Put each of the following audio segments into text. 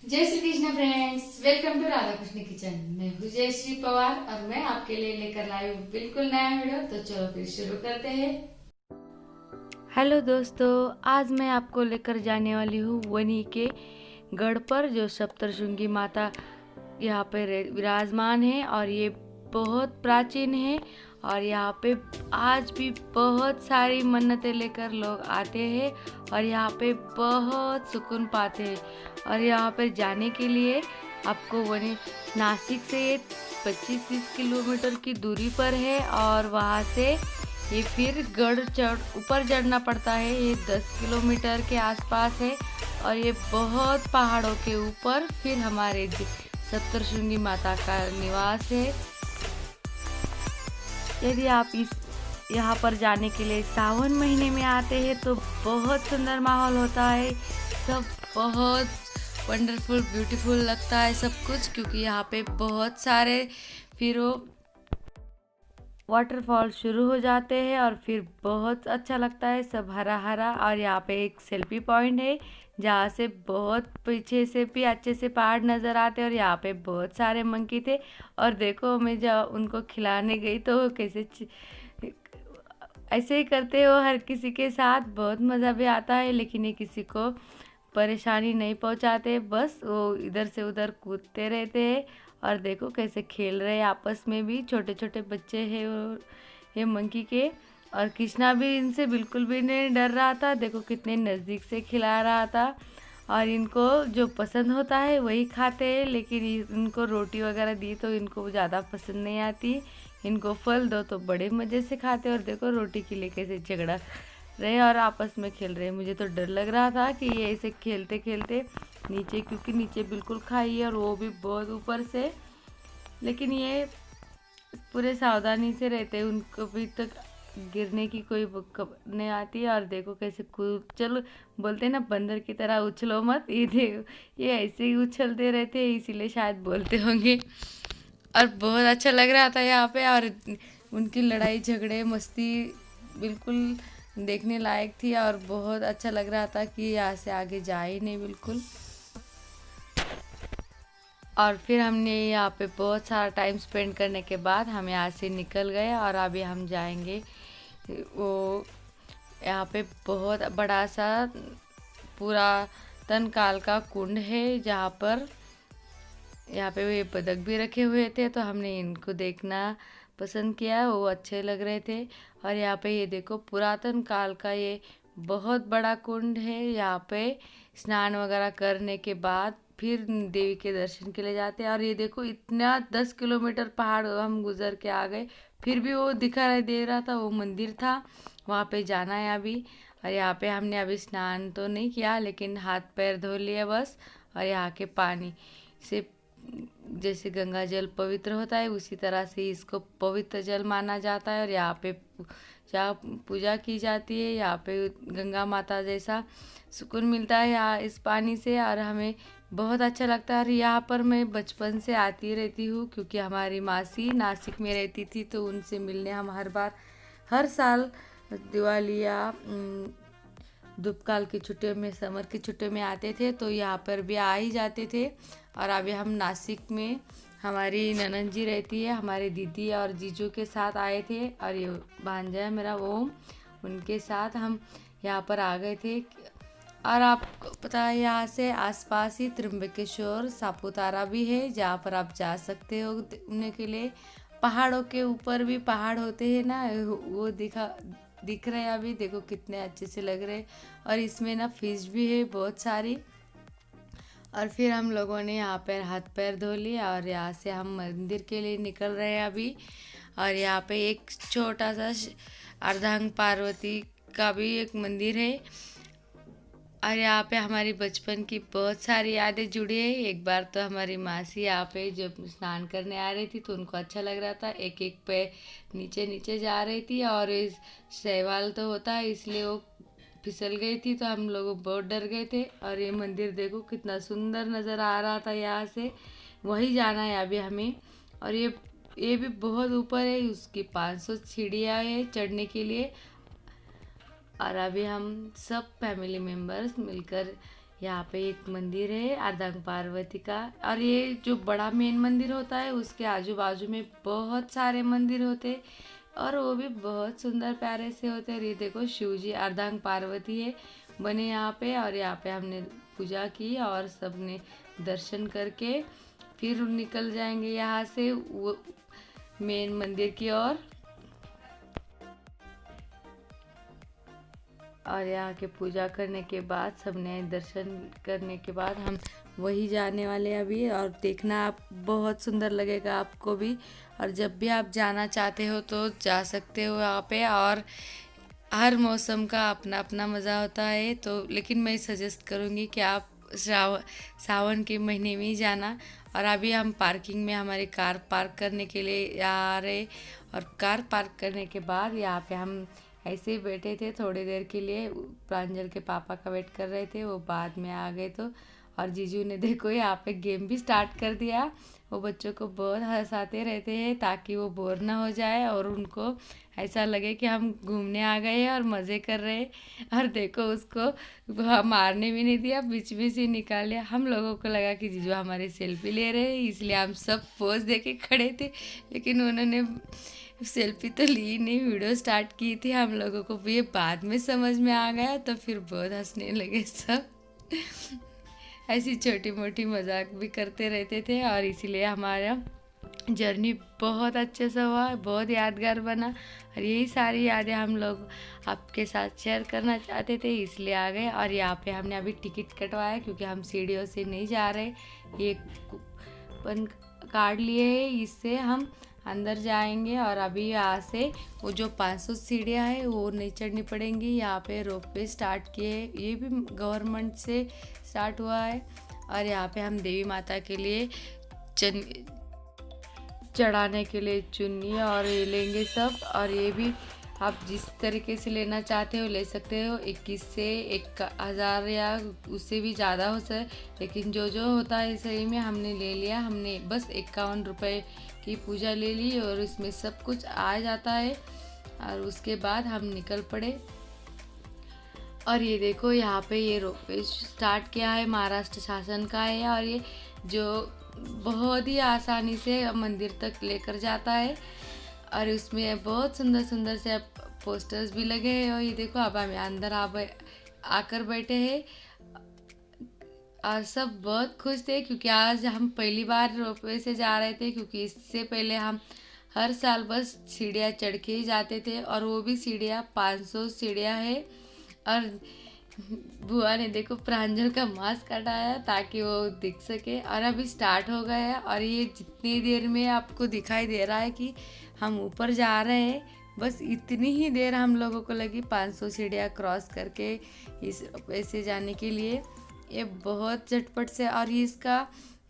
जय Shri Krishna friends, welcome to Radha Krishna kitchen. मैं हूँ जयश्री पवार और मैं आपके लिए लेकर लाई हूँ बिल्कुल नया वीडियो। तो चलो फिर शुरू करते हैं। हेलो दोस्तों, आज मैं आपको लेकर जाने वाली हूँ वनी के गढ़ पर, जो सप्तशृंगी माता यहाँ पे विराजमान है और ये बहुत प्राचीन है। और यहाँ पे आज भी बहुत सारी मन्नतें लेकर लोग आते हैं और यहाँ पे बहुत सुकून पाते हैं। और यहाँ पर जाने के लिए आपको वनी नासिक से 25-30 किलोमीटर की दूरी पर है और वहाँ से ये फिर गढ़ ऊपर चढ़ना पड़ता है। ये 10 किलोमीटर के आसपास है और ये बहुत पहाड़ों के ऊपर फिर हमारे सप्तशृंगी माता का निवास है। यदि आप यहाँ पर जाने के लिए सावन महीने में आते हैं तो बहुत सुंदर माहौल होता है। सब बहुत वंडरफुल ब्यूटीफुल लगता है सब कुछ, क्योंकि यहाँ पे बहुत सारे फिर वो वाटरफॉल शुरू हो जाते हैं और फिर बहुत अच्छा लगता है, सब हरा हरा। और यहाँ पे एक सेल्फी पॉइंट है जहाँ से बहुत पीछे से भी अच्छे से पहाड़ नज़र आते हैं। और यहाँ पे बहुत सारे मंकी थे और देखो मैं जब उनको खिलाने गई तो कैसे ऐसे ही करते हो हर किसी के साथ, बहुत मज़ा भी आता है। लेकिन ये किसी को परेशानी नहीं पहुंचाते, बस वो इधर से उधर कूदते रहते हैं। और देखो कैसे खेल रहे हैं आपस में भी, छोटे छोटे बच्चे हैं ये मंकी के। और कृष्णा भी इनसे बिल्कुल भी नहीं डर रहा था, देखो कितने नज़दीक से खिला रहा था। और इनको जो पसंद होता है वही खाते हैं, लेकिन इनको रोटी वगैरह दी तो इनको ज़्यादा पसंद नहीं आती। इनको फल दो तो बड़े मज़े से खाते। और देखो रोटी के लिए कैसे झगड़ा रहे और आपस में खेल रहे। मुझे तो डर लग रहा था कि ये ऐसे खेलते खेलते नीचे, क्योंकि नीचे बिल्कुल खाई है और वो भी बहुत ऊपर से। लेकिन ये पूरे सावधानी से रहते, उनको भी तक गिरने की कोई नहीं आती। और देखो कैसे चलो बोलते हैं ना बंदर की तरह उछलो मत, ये देखो ये ऐसे ही उछलते रहते हैं, इसीलिए शायद बोलते होंगे। और बहुत अच्छा लग रहा था यहाँ पे, और उनकी लड़ाई झगड़े मस्ती बिल्कुल देखने लायक थी। और बहुत अच्छा लग रहा था कि यहाँ से आगे जा ही नहीं बिल्कुल। और फिर हमने यहाँ पे बहुत सारा टाइम स्पेंड करने के बाद हम यहाँ से निकल गए और अभी हम जाएंगे वो यहाँ पे बहुत बड़ा सा पुरातन काल का कुंड है, जहाँ पर यहाँ पे ये बतख भी रखे हुए थे तो हमने इनको देखना पसंद किया, वो अच्छे लग रहे थे। और यहाँ पे ये देखो पुरातन काल का ये बहुत बड़ा कुंड है। यहाँ पे स्नान वगैरह करने के बाद फिर देवी के दर्शन के लिए जाते हैं। और ये देखो इतना 10 किलोमीटर पहाड़ हम गुजर के आ गए, फिर भी वो दिखाई दे रहा था, वो मंदिर था, वहाँ पे जाना है अभी। और यहाँ पे हमने अभी स्नान तो नहीं किया, लेकिन हाथ पैर धो लिए बस। और यहाँ के पानी से जैसे गंगा जल पवित्र होता है उसी तरह से इसको पवित्र जल माना जाता है। और यहाँ पे जहाँ पूजा की जाती है, यहाँ पे गंगा माता जैसा सुकून मिलता है यहाँ इस पानी से, और हमें बहुत अच्छा लगता है। और यहाँ पर मैं बचपन से आती रहती हूँ, क्योंकि हमारी मासी नासिक में रहती थी तो उनसे मिलने हम हर साल दिवाली या धूपकाल की छुट्टियों में, समर की छुट्टियों में आते थे, तो यहाँ पर भी आ ही जाते थे। और अभी हम नासिक में हमारी ननद जी रहती है, हमारे दीदी और जीजू के साथ आए थे। और ये भांजा है मेरा ओम, उनके साथ हम यहाँ पर आ गए थे। और आपको पता है यहाँ से आसपास ही त्र्यंबकेश्वर सापुतारा भी है, जहाँ पर आप जा सकते हो घूमने के लिए। पहाड़ों के ऊपर भी पहाड़ होते हैं ना, वो दिख रहे हैं अभी, देखो कितने अच्छे से लग रहे हैं। और इसमें ना फिश भी है बहुत सारी। और फिर हम लोगों ने यहाँ पर हाथ पैर धो लिए और यहाँ से हम मंदिर के लिए निकल रहे हैं अभी। और यहाँ पे एक छोटा सा अर्धांग पार्वती का भी एक मंदिर है। और यहाँ पे हमारी बचपन की बहुत सारी यादें जुड़ी है। एक बार तो हमारी मासी यहाँ पे जब स्नान करने आ रही थी तो उनको अच्छा लग रहा था, एक एक पे नीचे नीचे जा रही थी, और इस शैवाल तो होता है इसलिए वो फिसल गई थी, तो हम लोग बहुत डर गए थे। और ये मंदिर देखो कितना सुंदर नज़र आ रहा था यहाँ से, वही जाना है अभी हमें। और ये भी बहुत ऊपर है, उसकी 500 सीढ़ियाँ है चढ़ने के लिए। और अभी हम सब फैमिली मेम्बर्स मिलकर यहाँ पे एक मंदिर है अर्धंग पार्वती का, और ये जो बड़ा मेन मंदिर होता है उसके आजू बाजू में बहुत सारे मंदिर होते, और वो भी बहुत सुंदर प्यारे से होते हैं। और ये देखो शिव जी अर्धंग पार्वती है बने यहाँ पे, और यहाँ पे हमने पूजा की और सबने दर्शन करके फिर निकल जाएंगे यहाँ से वो मेन मंदिर की ओर। और यहाँ के पूजा करने के बाद सबने दर्शन करने के बाद हम वही जाने वाले हैं अभी। और देखना आप, बहुत सुंदर लगेगा आपको भी, और जब भी आप जाना चाहते हो तो जा सकते हो यहाँ पे। और हर मौसम का अपना अपना मज़ा होता है, तो लेकिन मैं सजेस्ट करूँगी कि आप सावन के महीने में ही जाना। और अभी हम पार्किंग में हमारी कार पार्क करने के लिए आ रहे, और कार पार्क करने के बाद यहाँ पे हम ऐसे ही बैठे थे थोड़ी देर के लिए, प्रांजल के पापा का वेट कर रहे थे, वो बाद में आ गए तो। और जीजू ने देखो यहाँ पे गेम भी स्टार्ट कर दिया। वो बच्चों को बहुत हंसाते रहते हैं ताकि वो बोर ना हो जाए और उनको ऐसा लगे कि हम घूमने आ गए हैं और मज़े कर रहे हैं। और देखो उसको मारने भी नहीं दिया, बीच में से निकाल लिया। हम लोगों को लगा कि जीजू हमारी सेल्फी ले रहे हैं, इसलिए हम सब पोज दे के खड़े थे, लेकिन उन्होंने सेल्फी तो ली नहीं, वीडियो स्टार्ट की थी। हम लोगों को भी ये बाद में समझ में आ गया, तो फिर बहुत हंसने लगे सब। ऐसी छोटी मोटी मजाक भी करते रहते थे, और इसीलिए हमारा जर्नी बहुत अच्छे से हुआ, बहुत यादगार बना। और यही सारी यादें हम लोग आपके साथ शेयर करना चाहते थे, इसलिए आ गए। और यहाँ पे हमने अभी टिकट कटवाया क्योंकि हम सीढ़ियों से नहीं जा रहे, ये कूपन कार्ड लिए है, इससे हम अंदर जाएंगे। और अभी यहाँ से वो जो 500 सीढ़ियाँ है वो नहीं चढ़नी पड़ेंगी। यहाँ पे रोपवे स्टार्ट किए, ये भी गवर्नमेंट से स्टार्ट हुआ है। और यहाँ पे हम देवी माता के लिए चढ़ाने के लिए चुन्नी और ये लेंगे सब। और ये भी आप जिस तरीके से लेना चाहते हो ले सकते हो, 21 से 1000 या उससे भी ज़्यादा हो सके, लेकिन जो जो होता है सही में हमने ले लिया। हमने बस 51 रुपये की पूजा ले ली और इसमें सब कुछ आ जाता है। और उसके बाद हम निकल पड़े। और ये देखो यहाँ पे ये रोपवे स्टार्ट किया है, महाराष्ट्र शासन का है, और ये जो बहुत ही आसानी से मंदिर तक लेकर जाता है। और उसमें बहुत सुंदर सुंदर से पोस्टर्स भी लगे हैं। और ये देखो अब हम अंदर आकर बैठे हैं, और सब बहुत खुश थे क्योंकि आज हम पहली बार रोपवे से जा रहे थे, क्योंकि इससे पहले हम हर साल बस सीढ़ियाँ चढ़ के ही जाते थे, और वो भी सीढ़ियाँ 500 सीढ़ियाँ है। और बुआ ने देखो प्रांजल का मास्क हटाया ताकि वो दिख सके। और अभी स्टार्ट हो गया है, और ये जितनी देर में आपको दिखाई दे रहा है कि हम ऊपर जा रहे हैं, बस इतनी ही देर हम लोगों को लगी 500 सीढ़ियाँ क्रॉस करके इस ऐसे जाने के लिए। ये बहुत झटपट से, और ये इसका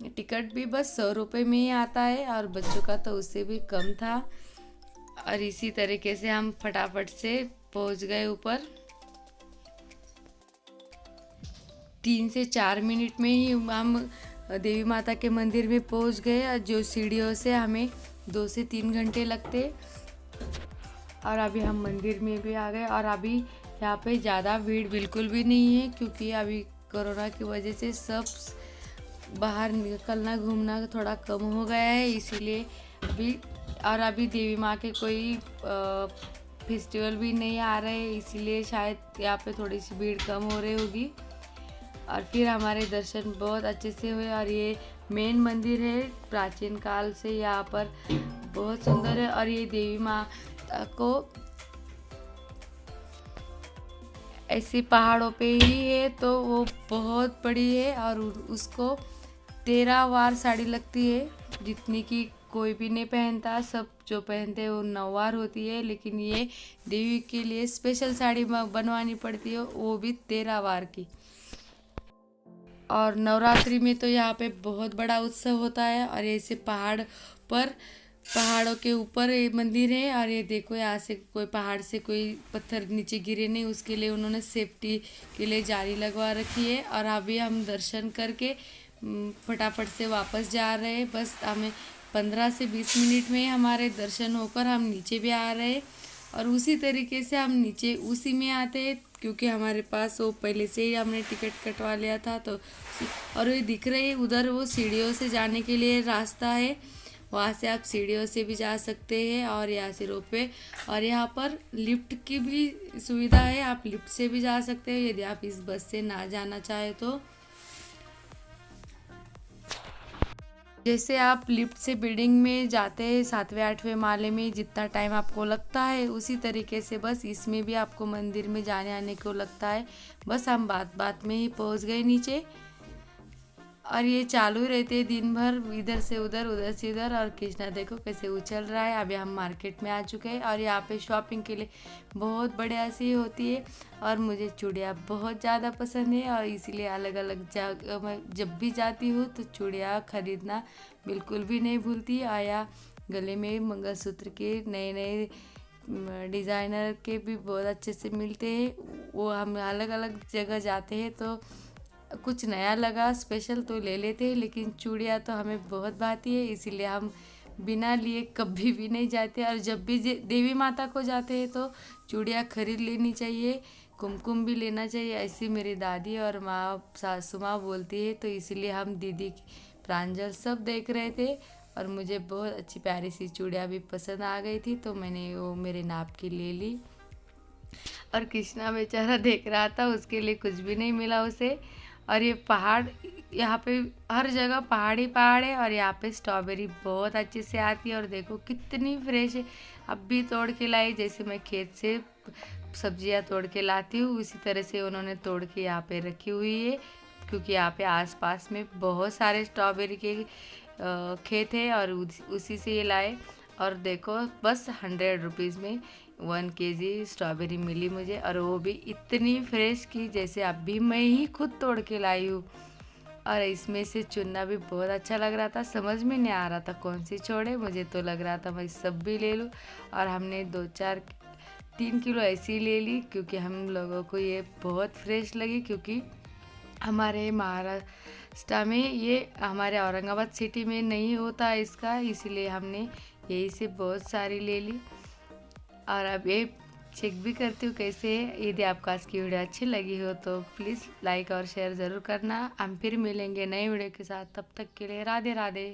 टिकट भी बस 100 रुपये में ही आता है, और बच्चों का तो उससे भी कम था। और इसी तरीके से हम फटाफट से पहुंच गए ऊपर। 3 से 4 मिनट में ही हम देवी माता के मंदिर में पहुंच गए, जो सीढ़ियों से हमें 2 से 3 घंटे लगते। और अभी हम मंदिर में भी आ गए, और अभी यहाँ पे ज़्यादा भीड़ बिल्कुल भी नहीं है, क्योंकि अभी कोरोना की वजह से सब बाहर निकलना घूमना थोड़ा कम हो गया है, इसीलिए अभी। और अभी देवी माँ के कोई फेस्टिवल भी नहीं आ रहे हैं, इसीलिए शायद यहाँ पे थोड़ी सी भीड़ कम हो रही होगी। और फिर हमारे दर्शन बहुत अच्छे से हुए। और ये मेन मंदिर है, प्राचीन काल से यहाँ पर बहुत सुंदर है। और ये देवी माता को ऐसी पहाड़ों पे ही है, तो वो बहुत बड़ी है, और उसको 13 वार साड़ी लगती है, जितनी की कोई भी नहीं पहनता, सब जो पहनते हैं वो 9 वार होती है। लेकिन ये देवी के लिए स्पेशल साड़ी बनवानी पड़ती है, वो भी 13 वार की। और नवरात्रि में तो यहाँ पे बहुत बड़ा उत्सव होता है। और ऐसे पहाड़ों के ऊपर ये मंदिर है। और ये देखो यहाँ से कोई पहाड़ से कोई पत्थर नीचे गिरे नहीं, उसके लिए उन्होंने सेफ्टी के लिए जाली लगवा रखी है। और अभी हम दर्शन करके फटाफट से वापस जा रहे हैं। बस हमें 15 से 20 मिनट में हमारे दर्शन होकर हम नीचे भी आ रहे हैं। और उसी तरीके से हम नीचे उसी में आते हैं क्योंकि हमारे पास वो पहले से ही हमने टिकट कटवा लिया था। तो और ये दिख रही है उधर, वो सीढ़ियों से जाने के लिए रास्ता है, वहाँ से आप सीढ़ियों से भी जा सकते हैं और यहाँ से रोपवे। और यहाँ पर लिफ्ट की भी सुविधा है, आप लिफ्ट से भी जा सकते हैं यदि आप इस बस से ना जाना चाहे तो। जैसे आप लिफ्ट से बिल्डिंग में जाते हैं 7वें 8वें माले में जितना टाइम आपको लगता है, उसी तरीके से बस इसमें भी आपको मंदिर में जाने आने को लगता है। बस हम बात बात में ही पहुंच गए नीचे। और ये चालू ही रहते हैं दिन भर, इधर से उधर उधर से इधर। और कृष्णा देखो कैसे उछल रहा है। अभी हम मार्केट में आ चुके हैं और यहाँ पे शॉपिंग के लिए बहुत बढ़िया सी होती है। और मुझे चूड़ियाँ बहुत ज़्यादा पसंद है और इसीलिए अलग अलग जगह मैं जब भी जाती हूँ तो चूड़ियाँ खरीदना बिल्कुल भी नहीं भूलती। आया गले में मंगलसूत्र के नए नए डिज़ाइनर के भी बहुत अच्छे से मिलते हैं। वो हम अलग अलग जगह जाते हैं तो कुछ नया लगा स्पेशल तो ले लेते हैं, लेकिन चूड़ियाँ तो हमें बहुत भाती है, इसीलिए हम बिना लिए कभी भी नहीं जाते। और जब भी देवी माता को जाते हैं तो चूड़ियाँ खरीद लेनी चाहिए, कुमकुम भी लेना चाहिए, ऐसी मेरी दादी और माँ सासू माँ बोलती है। तो इसीलिए हम दीदी प्रांजल सब देख रहे थे और मुझे बहुत अच्छी प्यारी सी चूड़ियाँ भी पसंद आ गई थी, तो मैंने वो मेरे नाप की ले ली। और कृष्णा बेचारा देख रहा था, उसके लिए कुछ भी नहीं मिला उसे। और ये पहाड़, यहाँ पे हर जगह पहाड़ ही पहाड़ है और यहाँ पे स्ट्रॉबेरी बहुत अच्छे से आती है। और देखो कितनी फ्रेश है, अब भी तोड़ के लाई। जैसे मैं खेत से सब्जियाँ तोड़ के लाती हूँ उसी तरह से उन्होंने तोड़ के यहाँ पे रखी हुई है, क्योंकि यहाँ पे आसपास में बहुत सारे स्ट्रॉबेरी के खेत है और उसी से ये लाए। और देखो बस 100 रुपीज़ में 1 kg स्ट्रॉबेरी मिली मुझे, और वो भी इतनी फ्रेश की जैसे अभी मैं ही खुद तोड़ के लाई हूँ। और इसमें से चुनना भी बहुत अच्छा लग रहा था, समझ में नहीं आ रहा था कौन सी छोड़े। मुझे तो लग रहा था मैं सब भी ले लूँ। और हमने 3 किलो ऐसी ले ली, क्योंकि हम लोगों को ये बहुत फ्रेश लगी। क्योंकि हमारे महाराष्ट्र में, ये हमारे औरंगाबाद सिटी में नहीं होता इसका, इसीलिए हमने यही से बहुत सारी ले ली। और अब ये चेक भी करती हूँ कैसे है। यदि आपको आज की वीडियो अच्छी लगी हो तो प्लीज़ लाइक और शेयर ज़रूर करना। हम फिर मिलेंगे नए वीडियो के साथ, तब तक के लिए राधे राधे।